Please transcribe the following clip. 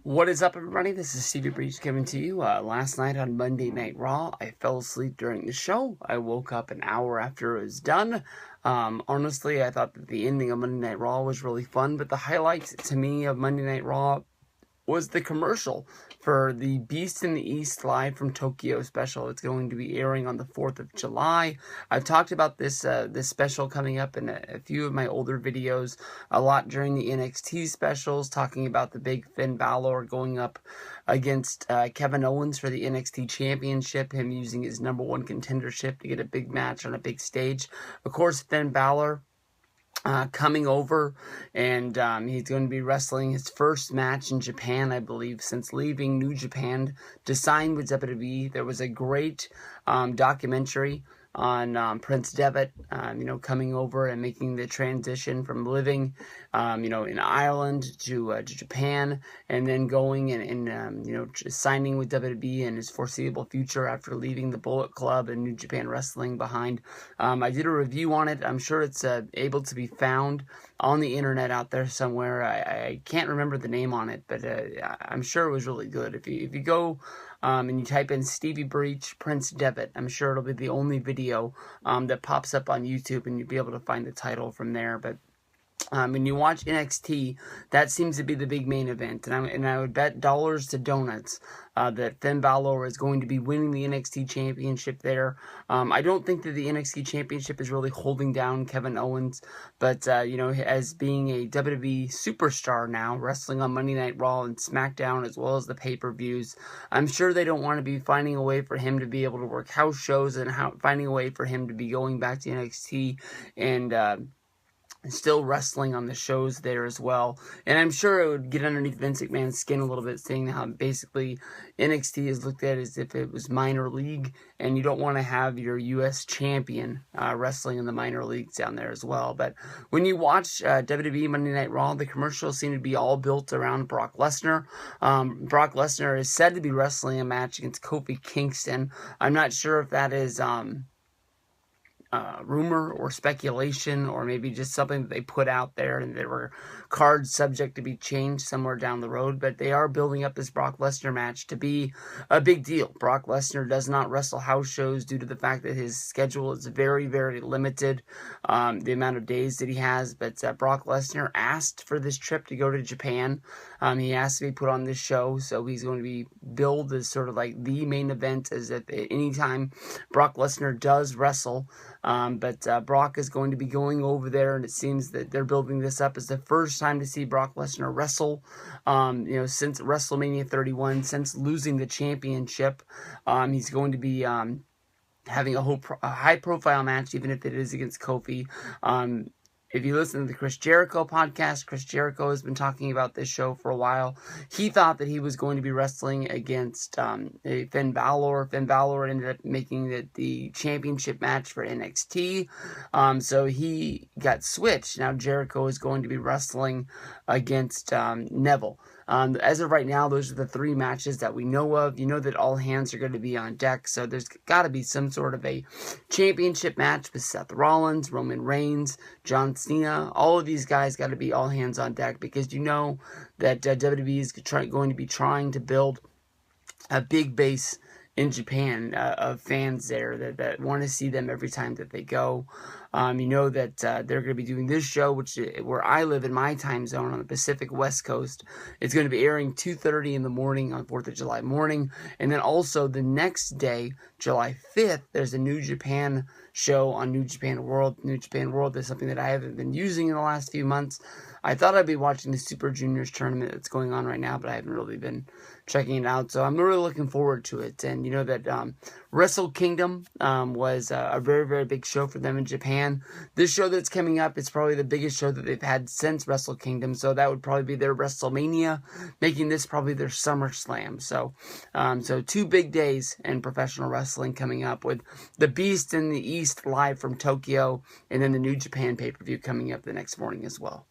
What is up, everybody? This is Stevie Breach coming to you. Last night on Monday Night Raw, I fell asleep during the show. I woke up an hour after it was done. Honestly, I thought that the ending of Monday Night Raw was really fun, but the highlight to me of Monday Night Raw was the commercial for the Beast in the East Live from Tokyo special. It's going to be airing on the 4th of July. I've talked about this special coming up in a few of my older videos, a lot during the NXT specials, talking about the big Finn Balor going up against Kevin Owens for the NXT Championship, him using his #1 contendership to get a big match on a big stage. Of course, Finn Balor coming over, and he's going to be wrestling his first match in Japan, I believe, since leaving New Japan to sign with WWE. There was a great documentary on Prince Devitt, coming over and making the transition from living, in Ireland to Japan, and then going and signing with WWE in his foreseeable future after leaving the Bullet Club and New Japan Wrestling behind. I did a review on it. I'm sure it's able to be found on the internet out there somewhere. I can't remember the name on it, but I'm sure it was really good. If you go and you type in Stevie Breach Prince Devitt, I'm sure it'll be the only video that pops up on YouTube, and you'll be able to find the title from there. But when you watch NXT, that seems to be the big main event, and I would bet dollars to donuts that Finn Balor is going to be winning the NXT Championship there. I don't think that the NXT Championship is really holding down Kevin Owens, but as being a WWE superstar now, wrestling on Monday Night Raw and SmackDown as well as the pay-per-views, I'm sure they don't want to be finding a way for him to be able to work house shows and finding a way for him to be going back to NXT and still wrestling on the shows there as well. And I'm sure it would get underneath Vince McMahon's skin a little bit, seeing how basically NXT is looked at as if it was minor league, and you don't want to have your U.S. champion wrestling in the minor leagues down there as well. But when you watch WWE Monday Night Raw, the commercials seem to be all built around Brock Lesnar. Brock Lesnar is said to be wrestling a match against Kofi Kingston. I'm not sure if that is rumor or speculation, or maybe just something that they put out there and there were cards subject to be changed somewhere down the road, but they are building up this Brock Lesnar match to be a big deal. Brock Lesnar does not wrestle house shows due to the fact that his schedule is very, very limited, the amount of days that he has, but Brock Lesnar asked for this trip to go to Japan. He asked to be put on this show, so he's going to be billed as sort of like the main event, as if anytime Brock Lesnar does wrestle. But Brock is going to be going over there, and it seems that they're building this up as the first time to see Brock Lesnar wrestle, since WrestleMania 31, since losing the championship. He's going to be having a high-profile match, even if it is against Kofi. If you listen to the Chris Jericho podcast, Chris Jericho has been talking about this show for a while. He thought that he was going to be wrestling against Finn Balor. Finn Balor ended up making the championship match for NXT. So he got switched. Now Jericho is going to be wrestling against Neville. As of right now, those are the 3 matches that we know of. You know that all hands are going to be on deck, so there's got to be some sort of a championship match with Seth Rollins, Roman Reigns, John Cena. All of these guys got to be all hands on deck, because you know that WWE is going to be trying to build a big base in Japan of fans there that want to see them every time that they go. You know that they're going to be doing this show, where I live in my time zone on the Pacific West Coast. It's going to be airing 2:30 in the morning on 4th of July morning. And then also the next day, July 5th, there's a New Japan show on New Japan World. New Japan World is something that I haven't been using in the last few months. I thought I'd be watching the Super Juniors tournament that's going on right now, but I haven't really been checking it out. So I'm really looking forward to it. And you know that Wrestle Kingdom was a very, very big show for them in Japan. This show that's coming up is probably the biggest show that they've had since Wrestle Kingdom. So that would probably be their WrestleMania, making this probably their SummerSlam. So 2 big days in professional wrestling coming up, with the Beast in the East live from Tokyo, and then the New Japan pay-per-view coming up the next morning as well.